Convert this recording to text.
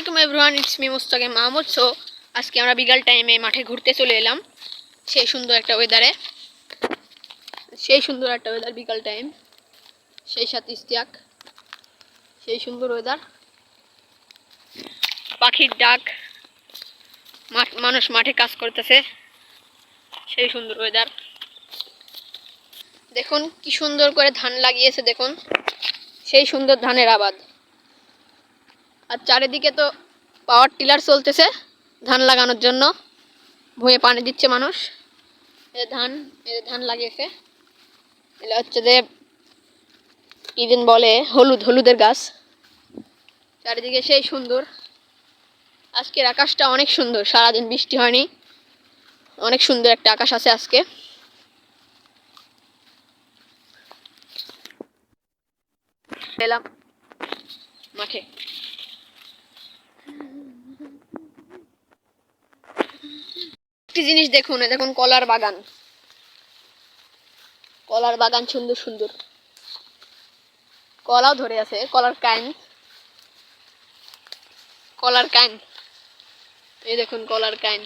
আসসালামু আলাইকুম everyone, it's me Mustakim Mahmud. So আজকে আমরা বিকাল টাইমে মাঠে ঘুরতে চলে এলাম। সেই সুন্দর একটা ওয়েদার বিকাল টাইম, সেই সাথে ইস্তিয়াক, সেই সুন্দর ওয়েদার, পাখির ডাক, মানুষ মাঠে কাজ করতেছে, সেই সুন্দর ওয়েদার। দেখুন কি সুন্দর করে ধান লাগিয়েছে, দেখুন সেই সুন্দর ধানের আবাদ। আর চারিদিকে তো পাওয়ার টিলার চলতেছে ধান লাগানোর জন্য, ভুঁয়ে পানি দিচ্ছে মানুষ। এই ধান লাগিয়েছে, এটা হচ্ছে যে কি দিন বলে, হলুদের গাছ। চারিদিকে সেই সুন্দর। আজকের আকাশটা অনেক সুন্দর, সারাদিন বৃষ্টি হয়নি, অনেক সুন্দর একটা আকাশ আছে আজকে। এলাম মাঠে। একটি জিনিস দেখুন, দেখুন কলার বাগান সুন্দর সুন্দর কলাও ধরে আছে, কলার কাইন, এই দেখুন কলার কাইন।